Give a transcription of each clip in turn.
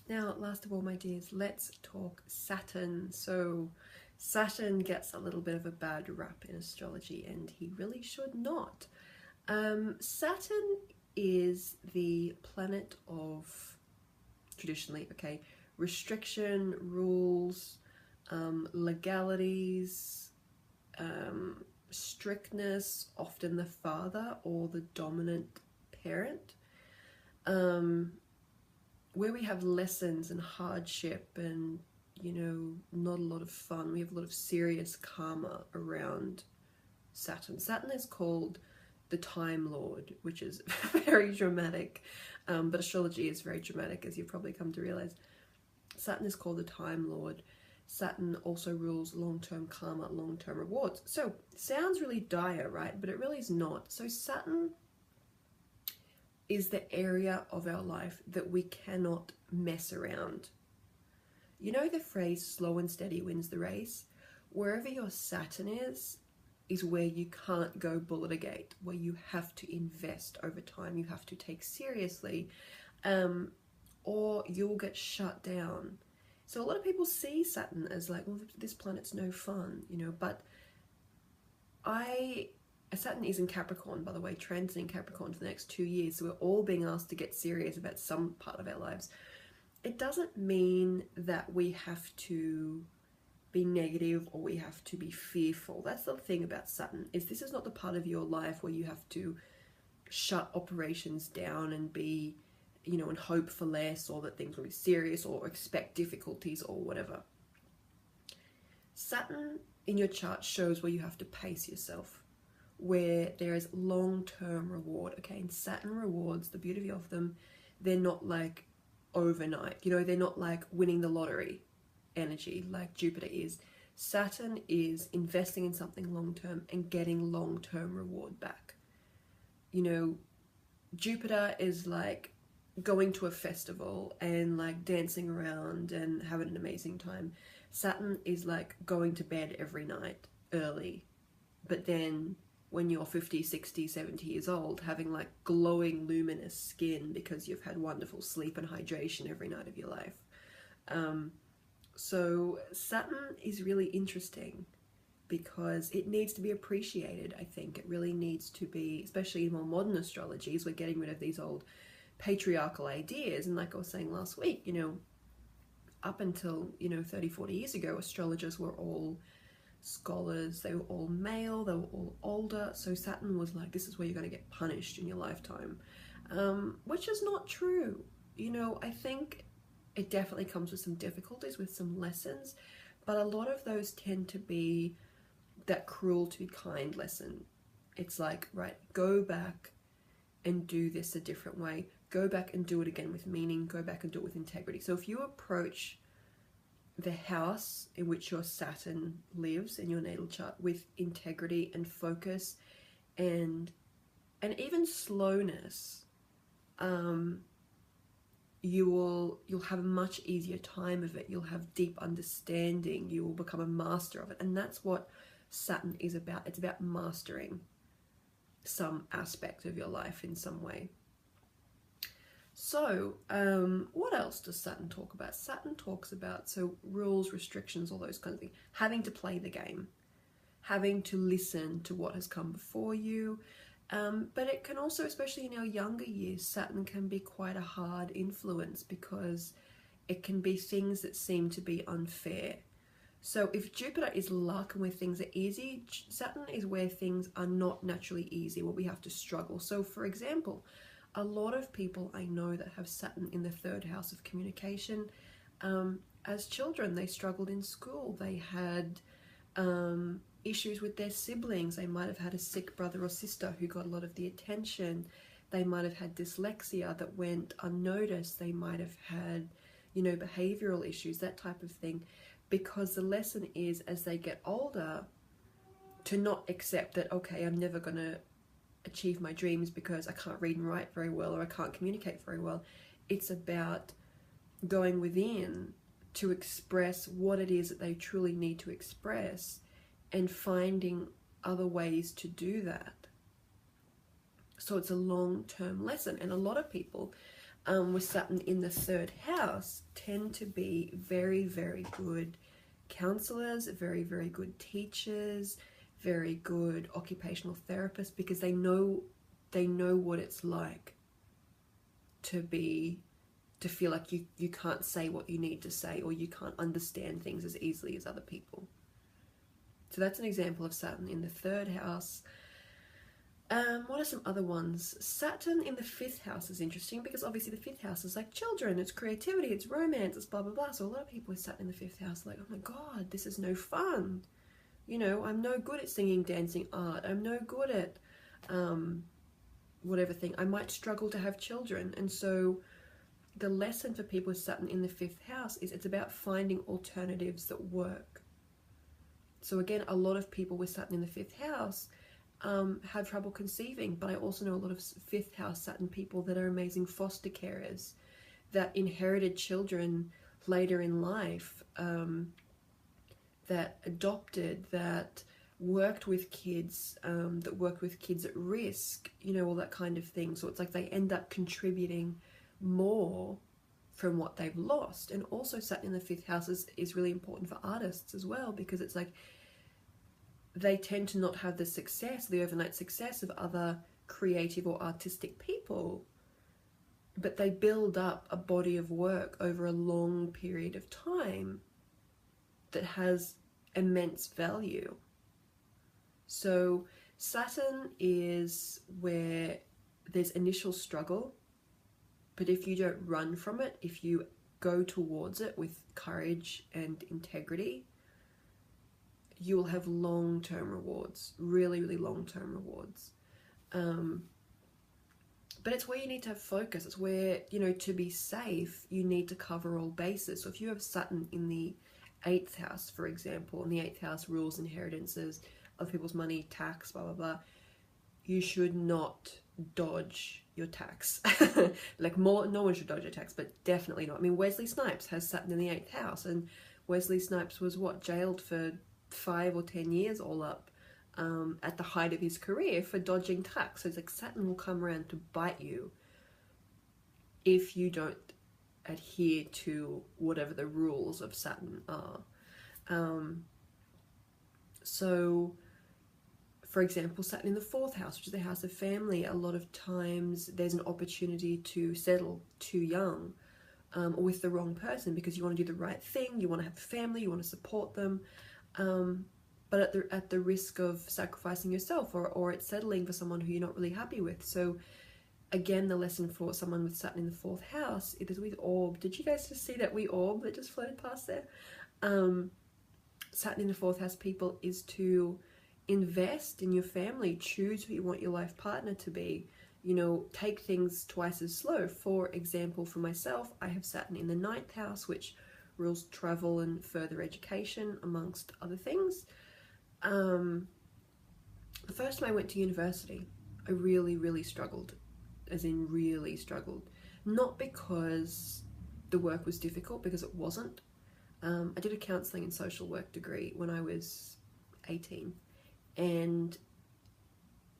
Now, last of all, my dears, let's talk Saturn. So Saturn gets a little bit of a bad rap in astrology, and he really should not. Saturn is the planet of, traditionally, okay, restriction, rules, legalities, strictness, often the father or the dominant parent, where we have lessons and hardship and, you know, not a lot of fun. We have a lot of serious karma around Saturn. Saturn is called the Time Lord, which is very dramatic, but astrology is very dramatic, as you've probably come to realize. Saturn is called the Time Lord. Saturn also rules long-term karma, long-term rewards. So, sounds really dire, right? But it really is not. So Saturn is the area of our life that we cannot mess around. You know the phrase, slow and steady wins the race? Wherever your Saturn is where you can't go bullet a gate, where you have to invest over time, you have to take seriously, or you'll get shut down. So a lot of people see Saturn as like, well, this planet's no fun, you know, but Saturn is in Capricorn, by the way, transiting Capricorn for the next 2 years, so we're all being asked to get serious about some part of our lives. It doesn't mean that we have to be negative or we have to be fearful. That's the thing about Saturn, is this is not the part of your life where you have to shut operations down and be, you know, and hope for less, or that things will be serious, or expect difficulties or whatever. Saturn in your chart shows where you have to pace yourself, where there is long-term reward, okay? And Saturn rewards, the beauty of them, they're not like overnight, you know, they're not like winning the lottery energy like Jupiter is. Saturn is investing in something long-term and getting long-term reward back. You know, Jupiter is like going to a festival and like dancing around and having an amazing time. Saturn is like going to bed every night early, but then when you're 50, 60, 70 years old, having like glowing luminous skin because you've had wonderful sleep and hydration every night of your life. So Saturn is really interesting because it needs to be appreciated. I think it really needs to be, especially in more modern astrologies, we're getting rid of these old patriarchal ideas. And like I was saying last week, you know, up until, you know, 30, 40 years ago, astrologers were all scholars, they were all male, they were all older. So Saturn was like, this is where you're going to get punished in your lifetime, which is not true. You know, I think it definitely comes with some difficulties, with some lessons, but a lot of those tend to be that cruel to be kind lesson. It's like, right, go back and do this a different way. Go back and do it again with meaning. Go back and do it with integrity. So if you approach the house in which your Saturn lives in your natal chart with integrity and focus and even slowness, you'll have a much easier time of it. You'll have deep understanding. You will become a master of it. And that's what Saturn is about. It's about mastering some aspect of your life in some way. So what else does Saturn talk about? Saturn talks about, so rules, restrictions, all those kinds of things. Having to play the game, having to listen to what has come before you. But it can also, especially in our younger years, Saturn can be quite a hard influence because it can be things that seem to be unfair. So if Jupiter is luck and where things are easy, Saturn is where things are not naturally easy, where we have to struggle. So for example, a lot of people I know that have Saturn in the third house of communication, as children, they struggled in school. They had issues with their siblings. They might have had a sick brother or sister who got a lot of the attention. They might have had dyslexia that went unnoticed. They might have had, you know, behavioral issues, that type of thing. Because the lesson is, as they get older, to not accept that, okay, I'm never going to achieve my dreams because I can't read and write very well, or I can't communicate very well. It's about going within to express what it is that they truly need to express and finding other ways to do that. So it's a long-term lesson. And a lot of people with Saturn in the third house tend to be very, very good counselors, very, very good teachers, very good occupational therapists, because they know what it's like to feel like you can't say what you need to say, or you can't understand things as easily as other people. So that's an example of Saturn in the third house. What are some other ones? Saturn in the fifth house is interesting, because obviously the fifth house is like children, it's creativity, it's romance, it's blah blah blah. So a lot of people with Saturn in the fifth house are like, oh my god, this is no fun. You know, I'm no good at singing, dancing, art. I'm no good at whatever thing. I might struggle to have children. And so the lesson for people with Saturn in the fifth house is it's about finding alternatives that work. So again, a lot of people with Saturn in the fifth house have trouble conceiving, but I also know a lot of fifth house Saturn people that are amazing foster carers, that inherited children later in life, that adopted, that worked with kids, that worked with kids at risk, you know, all that kind of thing. So it's like they end up contributing more from what they've lost. And also Saturn in the fifth house is really important for artists as well, because it's like they tend to not have the success, the overnight success of other creative or artistic people, but they build up a body of work over a long period of time that has immense value. So Saturn is where there's initial struggle, but if you don't run from it, if you go towards it with courage and integrity, you will have long-term rewards, really, really long-term rewards. But it's where you need to have focus. It's where, you know, to be safe, you need to cover all bases. So if you have Saturn in the 8th house, for example, and the 8th house rules inheritances, other people's money, tax, blah, blah, blah, you should not dodge your tax. Like, no one should dodge your tax, but definitely not. I mean, Wesley Snipes has Saturn in the 8th house, and Wesley Snipes was, jailed for 5 or 10 years all up, at the height of his career for dodging tax. So it's like Saturn will come around to bite you if you don't adhere to whatever the rules of Saturn are. So for example, Saturn in the 4th house, which is the house of family, a lot of times there's an opportunity to settle too young, or with the wrong person, because you want to do the right thing, you want to have a family, you want to support them, but at the risk of sacrificing yourself, or it's settling for someone who you're not really happy with. So again, the lesson for someone with Saturn in the 4th house, it is with orb. Did you guys just see that wee orb that just floated past there? Saturn in the 4th house people is to invest in your family, choose who you want your life partner to be, you know, take things twice as slow. For example, for myself, I have Saturn in the 9th house, which rules travel and further education, amongst other things. The first time I went to university, I really, really struggled, as in really struggled. Not because the work was difficult, because it wasn't. I did a counselling and social work degree when I was 18, and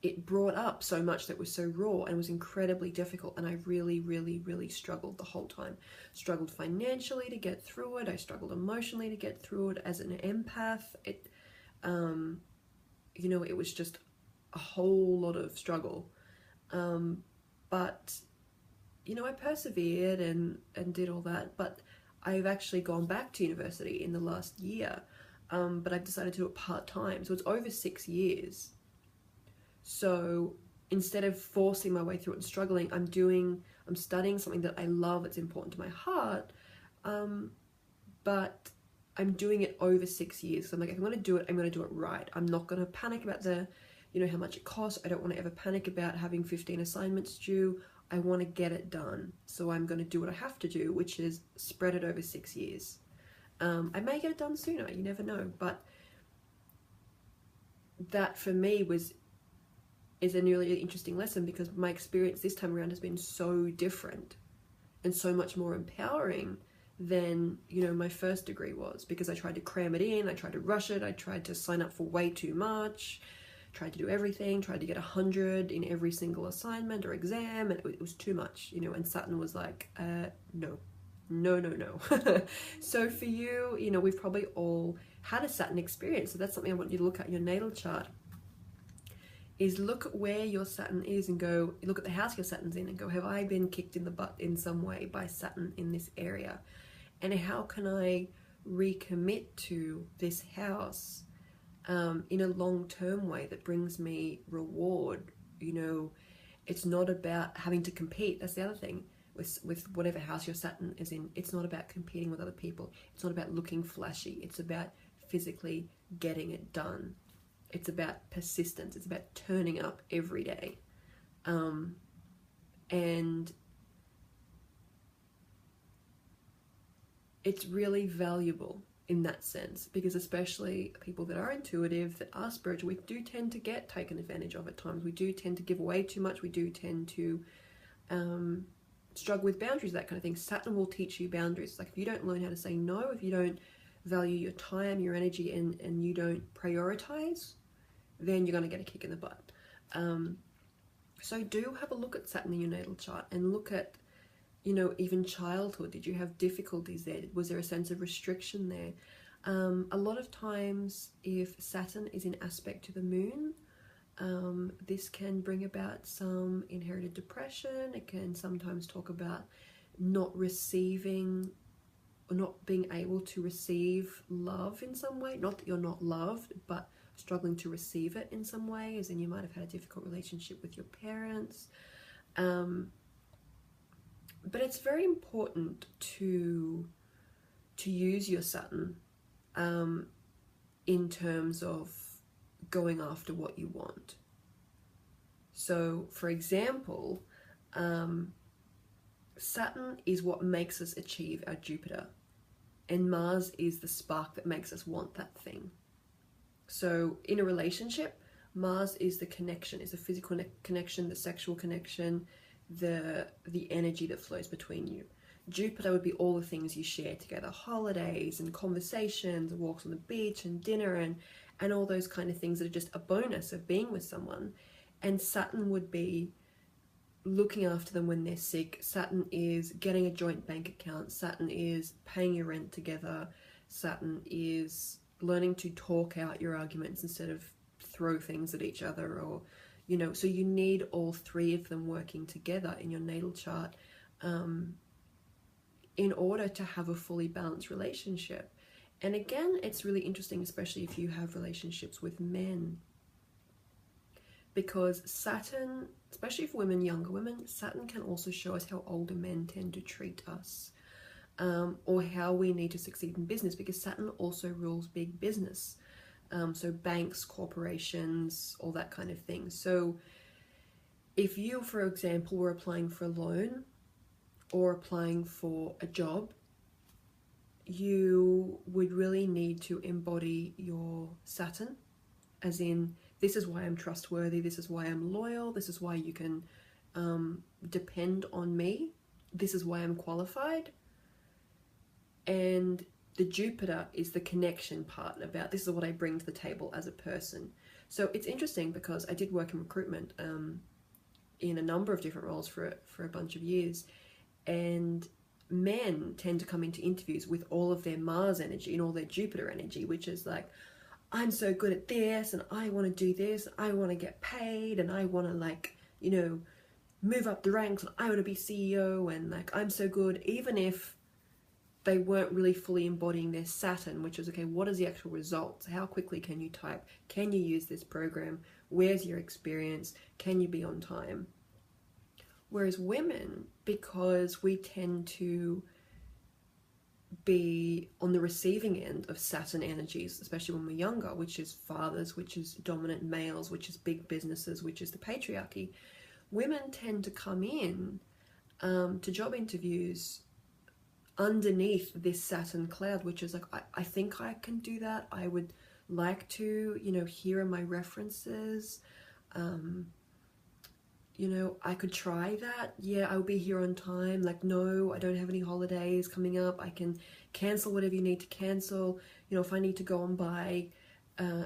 it brought up so much that was so raw and was incredibly difficult, and I really, really, really struggled the whole time. Struggled financially to get through it, I struggled emotionally to get through it as an empath. You know, it was just a whole lot of struggle. But, you know, I persevered and did all that, but I've actually gone back to university in the last year, but I've decided to do it part-time, so it's over 6 years. So instead of forcing my way through it and struggling, I'm studying something that I love, it's important to my heart, but I'm doing it over 6 years. So I'm like, if I'm going to do it, I'm going to do it right. I'm not going to panic about you know, how much it costs. I don't want to ever panic about having 15 assignments due. I want to get it done. So I'm going to do what I have to do, which is spread it over 6 years. I may get it done sooner, you never know. But that for me is a really interesting lesson, because my experience this time around has been so different and so much more empowering than, you know, my first degree was, because I tried to cram it in, I tried to rush it, I tried to sign up for way too much, tried to do everything, tried to get 100 in every single assignment or exam, and it was too much, you know, and Saturn was like, no, no, no, no. So for you, you know, we've probably all had a Saturn experience, so that's something I want you to look at your natal chart, is look at where your Saturn is and go, look at the house your Saturn's in and go, have I been kicked in the butt in some way by Saturn in this area? And how can I recommit to this house in a long-term way that brings me reward? You know, it's not about having to compete. That's the other thing with whatever house your Saturn is in. It's not about competing with other people. It's not about looking flashy. It's about physically getting it done. It's about persistence. It's about turning up every day. And it's really valuable in that sense, because especially people that are intuitive, that are spiritual, we do tend to get taken advantage of at times. We do tend to give away too much. We do tend to struggle with boundaries, that kind of thing. Saturn will teach you boundaries. Like if you don't learn how to say no, if you don't value your time, your energy, and you don't prioritize, then you're going to get a kick in the butt. So do have a look at Saturn in your natal chart and look at, you know, even childhood. Did you have difficulties there? Was there a sense of restriction there? A lot of times if Saturn is in aspect to the moon, this can bring about some inherited depression. It can sometimes talk about not receiving or not being able to receive love in some way. Not that you're not loved, but struggling to receive it in some way, as in you might have had a difficult relationship with your parents. But it's very important to use your Saturn in terms of going after what you want. So, for example, Saturn is what makes us achieve our Jupiter, and Mars is the spark that makes us want that thing. So in a relationship, Mars is the connection, is the physical connection, the sexual connection, the energy that flows between you. Jupiter would be all the things you share together, holidays and conversations, walks on the beach and dinner and all those kind of things that are just a bonus of being with someone. And Saturn would be looking after them when they're sick. Saturn is getting a joint bank account. Saturn is paying your rent together. Saturn is learning to talk out your arguments instead of throw things at each other, or, you know, so you need all three of them working together in your natal chart in order to have a fully balanced relationship. And again, it's really interesting, especially if you have relationships with men, because Saturn, especially for women, younger women, Saturn can also show us how older men tend to treat us. Or how we need to succeed in business, because Saturn also rules big business. So banks, corporations, all that kind of thing. So if you, for example, were applying for a loan or applying for a job, you would really need to embody your Saturn, as in, this is why I'm trustworthy, this is why I'm loyal, this is why you can depend on me, this is why I'm qualified. And the Jupiter is the connection part, about this is what I bring to the table as a person. So it's interesting because I did work in recruitment in a number of different roles for a bunch of years, and men tend to come into interviews with all of their Mars energy and all their Jupiter energy, which is like, I'm so good at this, and I want to do this, I want to get paid, and I want to, like, you know, move up the ranks, and I want to be CEO, and like, I'm so good, even if they weren't really fully embodying their Saturn, which is, okay, what is the actual results? How quickly can you type? Can you use this program? Where's your experience? Can you be on time? Whereas women, because we tend to be on the receiving end of Saturn energies, especially when we're younger, which is fathers, which is dominant males, which is big businesses, which is the patriarchy, women tend to come in to job interviews underneath this Saturn cloud, which is like, I think I can do that. I would like to, you know, here are my references. You know, I could try that. Yeah, I'll be here on time. Like, no, I don't have any holidays coming up. I can cancel whatever you need to cancel. You know, if I need to go and buy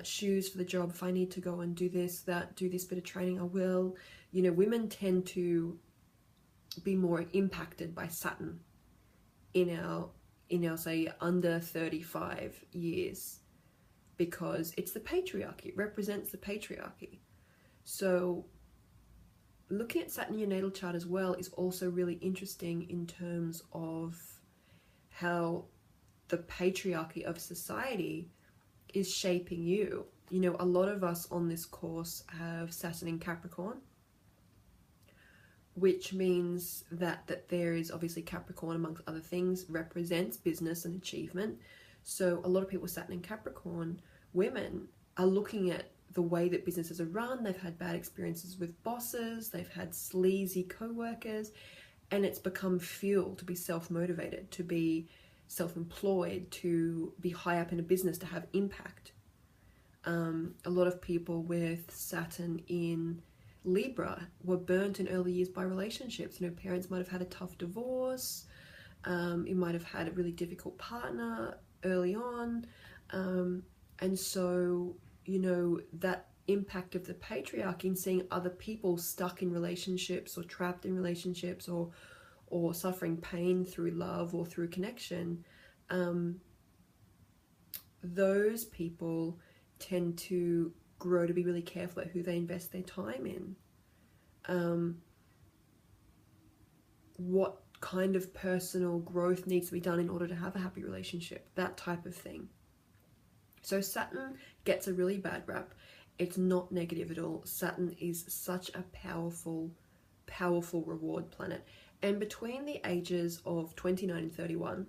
shoes for the job, if I need to go and do this, that, do this bit of training, I will. You know, women tend to be more impacted by Saturn in our say under 35 years, because it's the patriarchy, it represents the patriarchy. So looking at Saturn in your natal chart as well is also really interesting in terms of how the patriarchy of society is shaping you. You know, a lot of us on this course have Saturn in Capricorn, which means that there is obviously Capricorn, amongst other things, represents business and achievement. So a lot of people with Saturn in Capricorn, women, are looking at the way that businesses are run. They've had bad experiences with bosses, they've had sleazy co-workers, and it's become fuel to be self-motivated, to be self-employed, to be high up in a business, to have impact. A lot of people with Saturn in Libra were burnt in early years by relationships. You know, parents might have had a tough divorce, you might have had a really difficult partner early on, and so, you know, that impact of the patriarchy in seeing other people stuck in relationships or trapped in relationships or suffering pain through love or through connection, those people tend to grow to be really careful at who they invest their time in. What kind of personal growth needs to be done in order to have a happy relationship, that type of thing. So Saturn gets a really bad rap. It's not negative at all. Saturn is such a powerful, powerful reward planet. And between the ages of 29 and 31,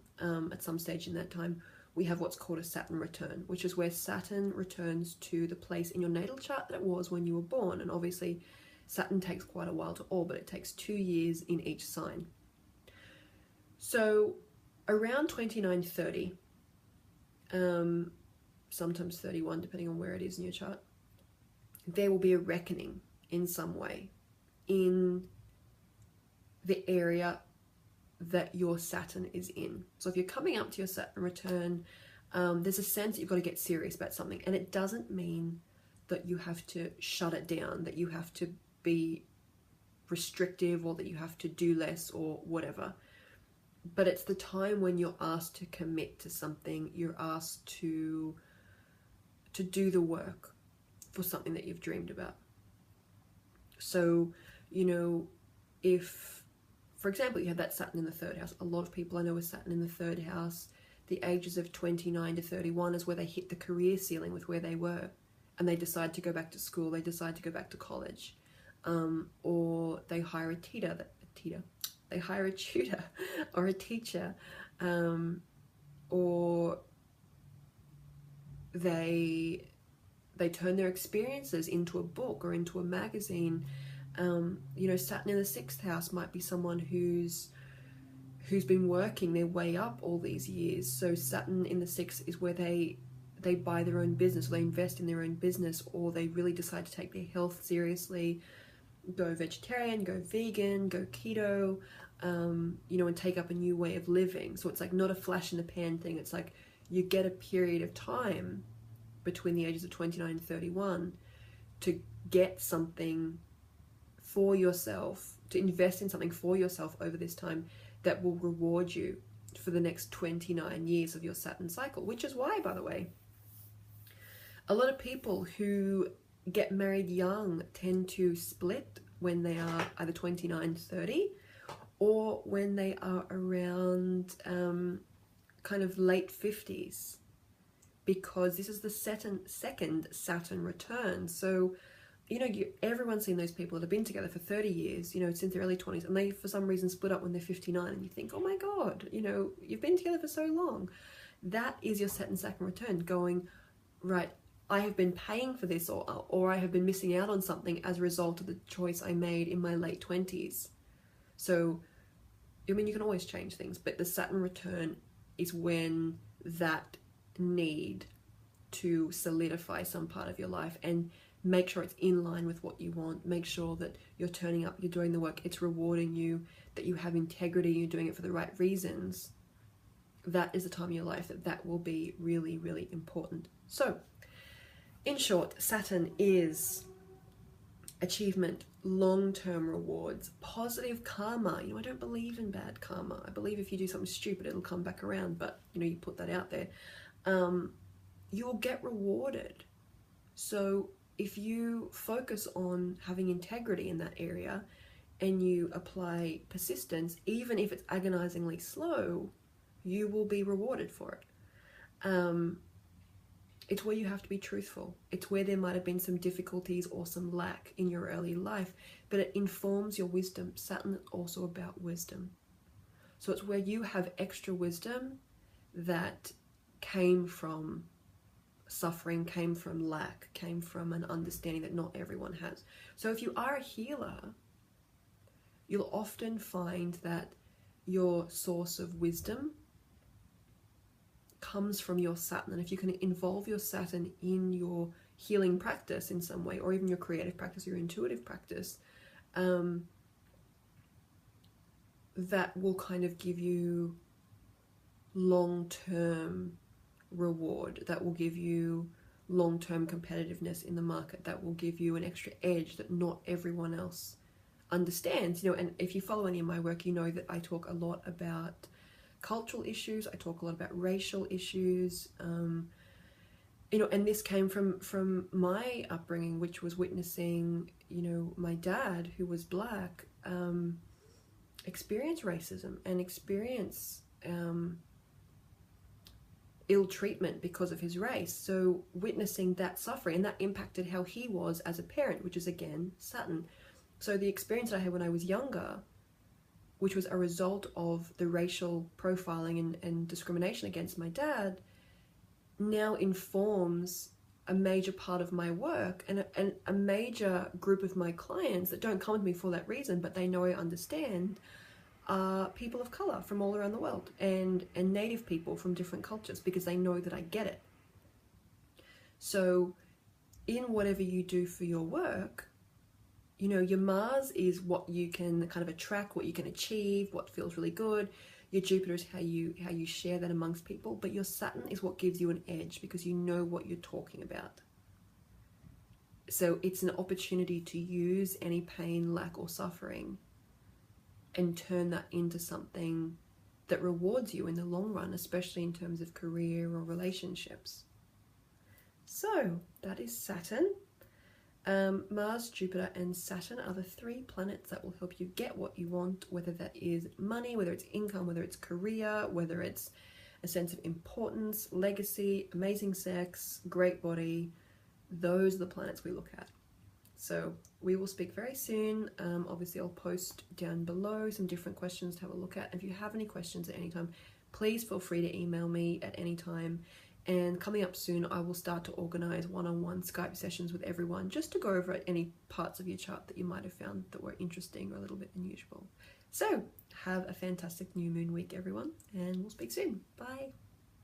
at some stage in that time, we have what's called a Saturn return, which is where Saturn returns to the place in your natal chart that it was when you were born. And obviously, Saturn takes quite a while to orbit. It takes 2 years in each sign. So around 29, 30, sometimes 31, depending on where it is in your chart, there will be a reckoning in some way in the area that your Saturn is in. So if you're coming up to your Saturn return, there's a sense that you've got to get serious about something. And it doesn't mean that you have to shut it down, that you have to be restrictive or that you have to do less or whatever. But it's the time when you're asked to commit to something, you're asked to do the work for something that you've dreamed about. So, you know, if, for example, you have that Saturn in the third house, a lot of people I know with Saturn in the third house, the ages of 29 to 31 is where they hit the career ceiling with where they were, and they decide to go back to school, they decide to go back to college, or they hire a tutor or a teacher, or they turn their experiences into a book or into a magazine. You know, Saturn in the sixth house might be someone who's been working their way up all these years. So Saturn in the sixth is where they buy their own business, or they invest in their own business, or they really decide to take their health seriously, go vegetarian, go vegan, go keto, you know, and take up a new way of living. So it's like not a flash in the pan thing. It's like you get a period of time between the ages of 29 and 31 to get something for yourself, to invest in something for yourself over this time that will reward you for the next 29 years of your Saturn cycle. Which is why, by the way, a lot of people who get married young tend to split when they are either 29, 30, or when they are around kind of late 50s, because this is the second Saturn return. So, you know, everyone's seen those people that have been together for 30 years, you know, since their early 20s, and they for some reason split up when they're 59, and you think, oh my God, you know, you've been together for so long. That is your Saturn return going, right, I have been paying for this, or I have been missing out on something as a result of the choice I made in my late 20s. So, I mean, you can always change things, but the Saturn return is when that need to solidify some part of your life and make sure it's in line with what you want, make sure that you're turning up, you're doing the work, it's rewarding you, that you have integrity, you're doing it for the right reasons. That is the time in your life that will be really, really important. So In short, Saturn is achievement, long-term rewards, positive karma. I don't believe in bad karma. I believe if you do something stupid, it'll come back around, but you put that out there. You'll get rewarded. So if you focus on having integrity in that area and you apply persistence, even if it's agonizingly slow, you will be rewarded for it. It's where you have to be truthful. It's where there might have been some difficulties or some lack in your early life, but it informs your wisdom. Saturn is also about wisdom. So it's where you have extra wisdom that came from suffering, came from lack, came from an understanding that not everyone has. So if you are a healer, you'll often find that your source of wisdom comes from your Saturn. And if you can involve your Saturn in your healing practice in some way, or even your creative practice, your intuitive practice, that will kind of give you long-term reward, that will give you long-term competitiveness in the market, that will give you an extra edge that not everyone else understands. And if you follow any of my work, you know that I talk a lot about cultural issues, I talk a lot about racial issues, and this came from my upbringing, which was witnessing, my dad, who was black, experience racism and experience ill treatment because of his race. So witnessing that suffering, and that impacted how he was as a parent, which is again Saturn. So the experience that I had when I was younger, which was a result of the racial profiling and discrimination against my dad, now informs a major part of my work and a major group of my clients that don't come to me for that reason, but they know I understand, are people of color from all around the world and native people from different cultures, because they know that I get it. So in whatever you do for your work, your Mars is what you can kind of attract, what you can achieve, what feels really good. Your Jupiter is how you share that amongst people, but your Saturn is what gives you an edge, because you know what you're talking about. So it's an opportunity to use any pain, lack, or suffering and turn that into something that rewards you in the long run, especially in terms of career or relationships. So that is Saturn. Mars, Jupiter, and Saturn are the 3 planets that will help you get what you want, whether that is money, whether it's income, whether it's career, whether it's a sense of importance, legacy, amazing sex, great body. Those are the planets we look at. So we will speak very soon. Obviously, I'll post down below some different questions to have a look at. If you have any questions at any time, please feel free to email me at any time. And coming up soon, I will start to organize one-on-one Skype sessions with everyone, just to go over any parts of your chart that you might have found that were interesting or a little bit unusual. So have a fantastic new moon week, everyone, and we'll speak soon. Bye.